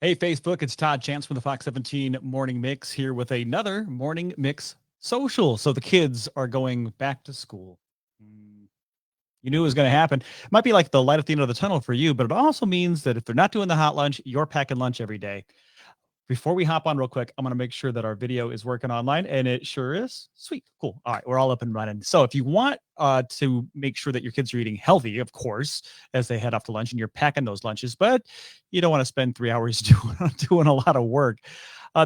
Hey, Facebook, it's Todd Chance from the Fox 17 Morning Mix here with another Morning Mix social. So the kids are going back to school. Mm, You knew it was going to happen. It might be like the light at the end of the tunnel for you, but it also means that if they're not doing the hot lunch, you're packing lunch every day. Before we hop on real quick, I'm going to make sure that our video is working online, and it sure is. Sweet. Cool. All right. We're all up and running. So if you want to make sure that your kids are eating healthy, of course, as they head off to lunch and you're packing those lunches, but you don't want to spend 3 hours doing a lot of work.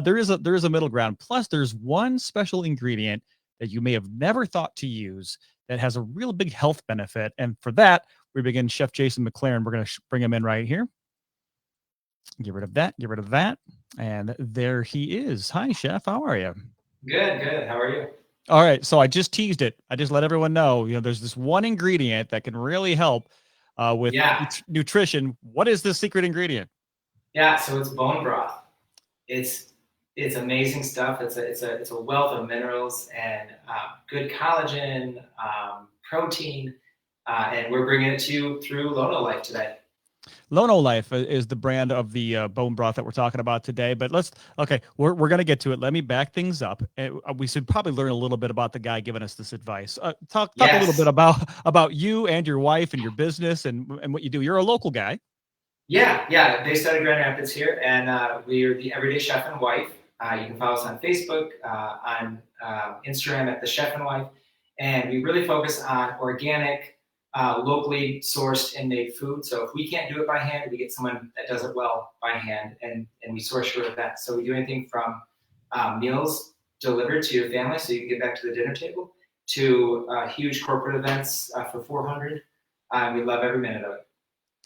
There is a middle ground. Plus, there's one special ingredient that you may have never thought to use that has a real big health benefit. And for that, we begin Chef Jason McClearan. We're going to bring him in right here. Get rid of that. Get rid of that. And there he is. Hi, Chef. How are you? Good, good. How are you? All right. So I just teased it. I just let everyone know, there's this one ingredient that can really help with Yeah, nutrition. What is this secret ingredient? yeah. So it's bone broth. It's it's amazing stuff. It's a wealth of minerals and good collagen, protein, and we're bringing it to you through Lono Life today. Lono Life is the brand of the bone broth that we're talking about today. But okay, we're going to get to it. Let me back things up. We should probably learn a little bit about the guy giving us this advice. Talk a little bit Yes. about you and your wife and your business and what you do. You're a local guy. Yeah, yeah. Based out of Grand Rapids here, and we are the Everyday Chef and Wife. You can follow us on Facebook, on Instagram at the Chef and Wife, and we really focus on organic, locally sourced and made food. So if we can't do it by hand, we get someone that does it well by hand, and we source your event. So we do anything from meals delivered to your family, so you can get back to the dinner table, to huge corporate events for 400. We love every minute of it.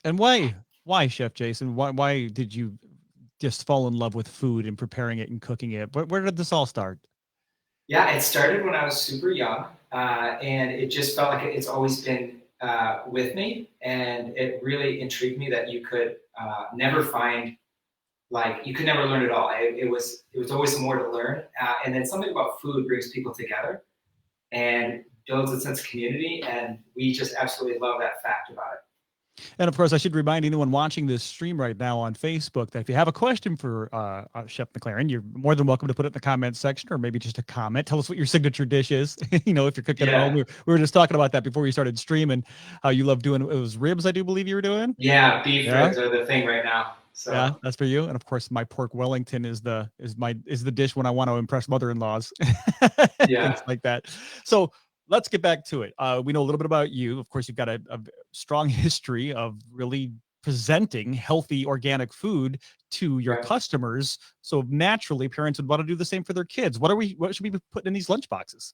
And why, Chef Jason? Why did you just fall in love with food and preparing it and cooking it? Where did this all start? Yeah, it started when I was super young, and it just felt like it's always been with me, and it really intrigued me that you could never find like you could never learn it all. It was always more to learn, and then something about food brings people together and builds a sense of community, and we just absolutely love that fact about it. And of course, I should remind anyone watching this stream right now on Facebook that if you have a question for Chef McClearan, you're more than welcome to put it in the comments section or maybe just a comment. Tell us what your signature dish is. If you're cooking at home, Yeah, we were just talking about that before we started streaming. How you love doing it was ribs, I do believe you were doing. yeah, beef Yeah, ribs are the thing right now. yeah, So that's for you. And of course, my pork Wellington is the dish when I want to impress mother-in-laws, things yeah, like that. So let's get back to it. We know a little bit about you. Of course, you've got a strong history of really presenting healthy organic food to your right. customers. So naturally, parents would want to do the same for their kids. What should we be putting in these lunch boxes?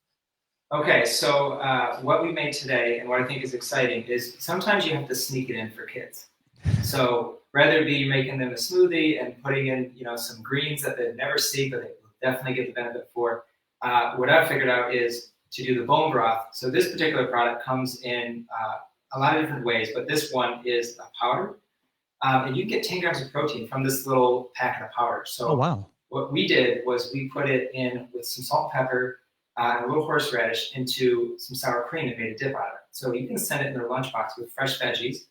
Okay, so what we made today and what I think is exciting is sometimes you have to sneak it in for kids. So rather be making them a smoothie and putting in, some greens that they'd never see, but they will definitely get the benefit for. What I've figured out is to do the bone broth. So this particular product comes in a lot of different ways, but this one is a powder, and you can get 10 grams of protein from this little packet of powder. Oh So wow. what we did was we put it in with some salt and pepper and a little horseradish into some sour cream and made a dip out of it. So you can send it in their lunchbox with fresh veggies.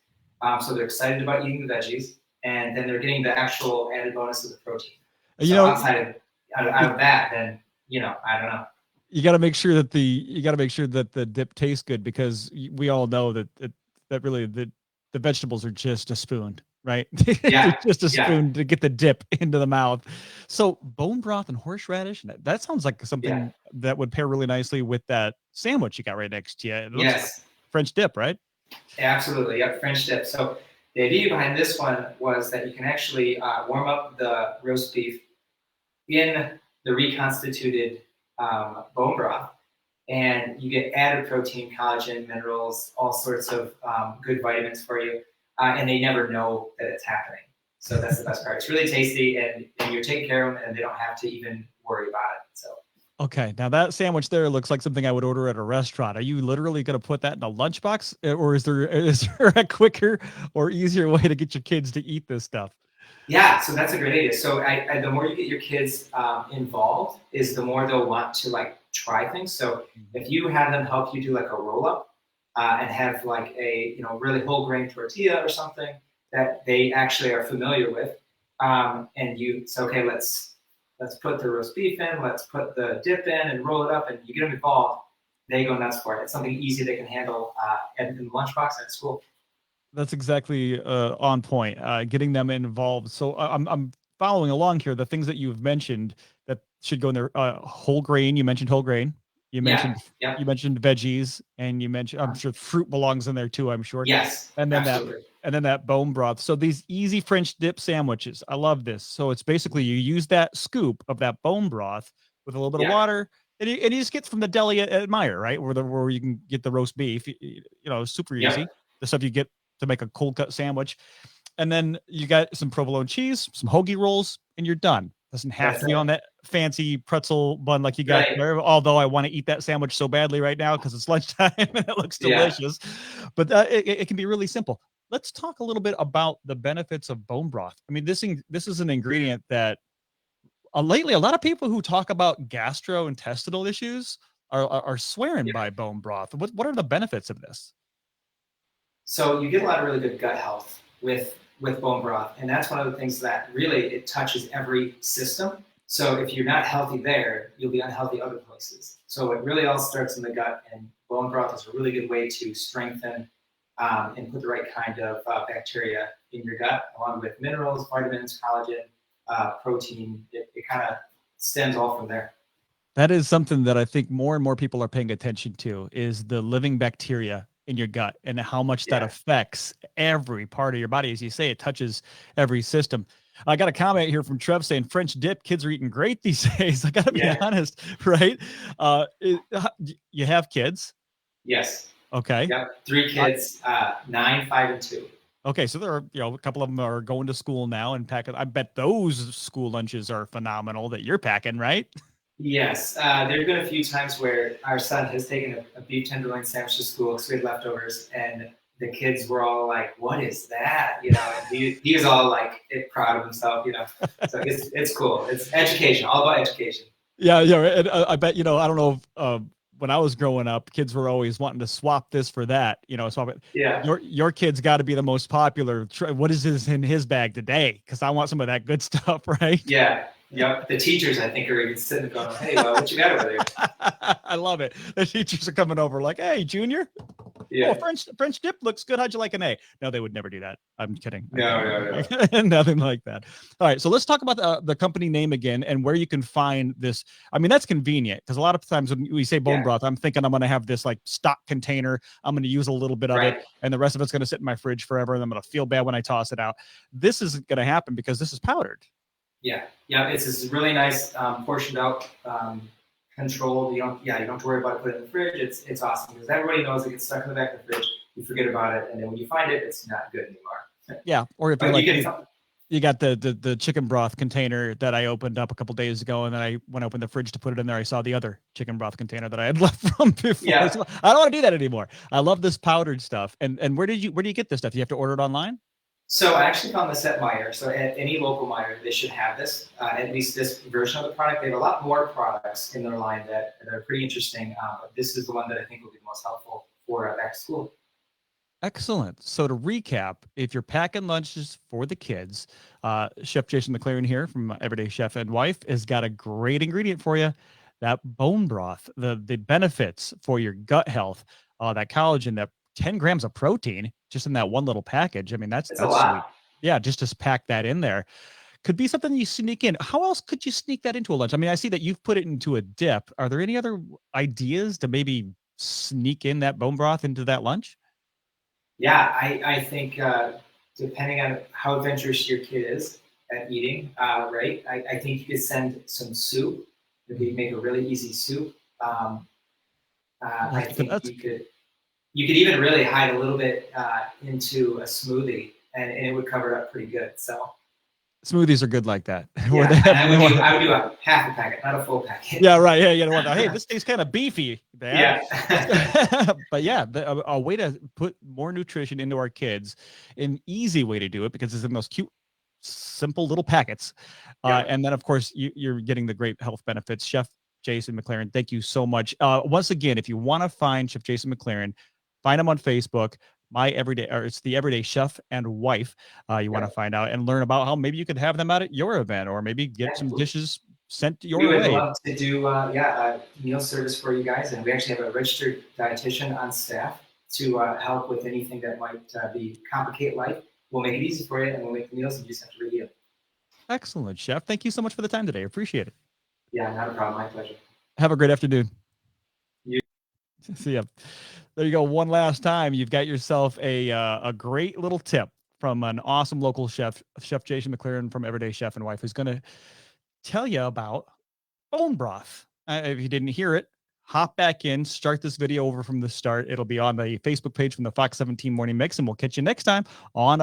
So they're excited about eating the veggies, and then they're getting the actual added bonus of the protein. You So know, out of that, then I don't know. you got to make sure that the dip tastes good because we all know that really the vegetables are just a spoon, right? They're Yeah, just a yeah, spoon to get the dip into the mouth. So bone broth and horseradish, that sounds like yeah. something that would pair really nicely with that sandwich you got right next to you. It looks like Yes, French dip, right? absolutely. Yep, French dip. So the idea behind this one was that you can actually warm up the roast beef in the reconstituted bone broth, and you get added protein, collagen, minerals, all sorts of good vitamins for you, and they never know that it's happening. So that's the best part. It's really tasty, and you're taking care of them, and they don't have to even worry about it. So Okay, now that sandwich there looks like something I would order at a restaurant. Are you literally going to put that in a lunchbox, or is there a quicker or easier way to get your kids to eat this stuff? yeah, so that's a great idea. So the more you get your kids involved, is the more they'll want to like try things. So Mhm. if you have them help you do like a roll up and have like a really whole grain tortilla or something that they actually are familiar with, And you say, okay, let's put the roast beef in, let's put the dip in, and roll it up, and you get them involved. They go nuts for it. It's something easy they can handle in the lunchbox at school. That's exactly on point. Getting them involved. So I'm following along here. The things that you've mentioned that should go in there. Whole grain. You mentioned whole grain. You Yeah. mentioned Yep. you mentioned veggies, and you mentioned, I'm sure fruit belongs in there too. I'm sure. Yes. And then that Absolutely. and then that bone broth. So these easy French dip sandwiches. I love this. So it's basically you use that scoop of that bone broth with a little bit of Yeah. water, and you just get from the deli at Meyer, right? Where you can get the roast beef. Super easy. Yep. The stuff you get to make a cold cut sandwich. And then you got some provolone cheese, some hoagie rolls, and you're done. Doesn't have That's to be it. on that fancy pretzel bun like you got Right. there. Although I want to eat that sandwich so badly right now because it's lunchtime and it looks Yeah. delicious. But it can be really simple. Let's talk a little bit about the benefits of bone broth. I mean, this is an ingredient that lately a lot of people who talk about gastrointestinal issues are swearing Yeah. by bone broth. What are the benefits of this? So you get a lot of really good gut health with bone broth, and that's one of the things that really it touches every system. So if you're not healthy there, you'll be unhealthy other places. So it really all starts in the gut, and bone broth is a really good way to strengthen and put the right kind of bacteria in your gut, along with minerals, vitamins, collagen, protein. It kind of stems all from there. That is something that I think more and more people are paying attention to is the living bacteria in your gut and how much that Yeah, affects every part of your body. As you say, it touches every system. I got a comment here from Trev saying French dip kids are eating great these days. I got to be yeah, honest, right? You have kids. yes, Okay. yep. Three I, kids, 9, 5, and 2. okay. So there are, a couple of them are going to school now and packing. I bet those school lunches are phenomenal that you're packing, right? Yes, there have been a few times where our son has taken a beef tenderloin sandwich to school because we had leftovers, and the kids were all like, "What is that?" And he was all like proud of himself. So it's cool. It's education, all about education. Yeah, yeah, and I bet I don't know if, when I was growing up, kids were always wanting to swap this for that. Swap it. Yeah, Your kid's got to be the most popular. What is this in his bag today? Because I want some of that good stuff, right? yeah, yep. The teachers, I think, are even sitting there going, "Hey, well, what you got over there?" I love it. The teachers are coming over like, "Hey, Junior, oh, Yeah, French dip looks good. How'd you like an A?" No, they would never do that. I'm kidding. no, no, no. Nothing like that. All right, so let's talk about the company name again and where you can find this. I mean, that's convenient because a lot of times when we say bone Yeah, broth, I'm thinking I'm going to have this like stock container. I'm going to use a little bit of it, right. and the rest of it's going to sit in my fridge forever, and I'm going to feel bad when I toss it out. This isn't going to happen because this is powdered. Yeah, yeah. It's this really nice portioned out, controlled. You don't have to worry about it. Put it in the fridge. It's awesome because everybody knows it gets stuck in the back of the fridge. You forget about it, and then when you find it, it's not good anymore. Yeah, or if you're But like you me, can, you got the chicken broth container that I opened up a couple days ago, and then I went open the fridge to put it in there. I saw the other chicken broth container that I had left from before. yeah. So I don't want to do that anymore. I love this powdered stuff. And where do you get this stuff? You have to order it online? So I actually found this at Meyer. So at any local Meyer, they should have this. At least this version of the product. They have a lot more products in their line that are pretty interesting. But this is the one that I think will be the most helpful for back to school. Excellent. So to recap, if you're packing lunches for the kids, Chef Jason McClearan here from Everyday Chef and Wife has got a great ingredient for you. That bone broth, the benefits for your gut health, that collagen, that 10 grams of protein just in that one little package. I mean, that's It's a that's sweet. lot. Yeah, just pack that in there. Could be something you sneak in. How else could you sneak that into a lunch? I mean, I see that you've put it into a dip. Are there any other ideas to maybe sneak in that bone broth into that lunch? Yeah, I think depending on how adventurous your kid is at eating, right? I think you could send some soup. Maybe make a really easy soup. I think That's you could even really hide a little bit into a smoothie, and it would cover it up pretty good. So Smoothies are good like that, where they yeah, and have more. I would do a half a packet, not a full packet. Yeah, right. Yeah, you know what? Hey, this tastes kind of beefy, Dad. Yeah, But yeah, a way to put more nutrition into our kids, an easy way to do it because it's in those cute, simple little packets, yep. and then of course you're getting the great health benefits. Chef Jason McClearan, thank you so much. Once again, if you want to find Chef Jason McClearan, find him on Facebook. it's the Everyday Chef and Wife. You want Yeah. to find out and learn about how maybe you could have them out at your event, or maybe get some Absolutely. dishes sent We your would way. love to do meal service for you guys, and we actually have a registered dietitian on staff to help with anything that might be complicate life. We'll make it easy for you, and we'll make the meals, and you just have to reheat them. Excellent, Chef. Thank you so much for the time today. Appreciate it. Yeah, not a problem. My pleasure. Have a great afternoon. You- See ya. There you go. One last time, you've got yourself a great little tip from an awesome local chef, Chef Jason McClearan from Everyday Chef and Wife, who's going to tell you about bone broth. If you didn't hear it, hop back in, start this video over from the start. It'll be on the Facebook page from the Fox 17 Morning Mix, and we'll catch you next time on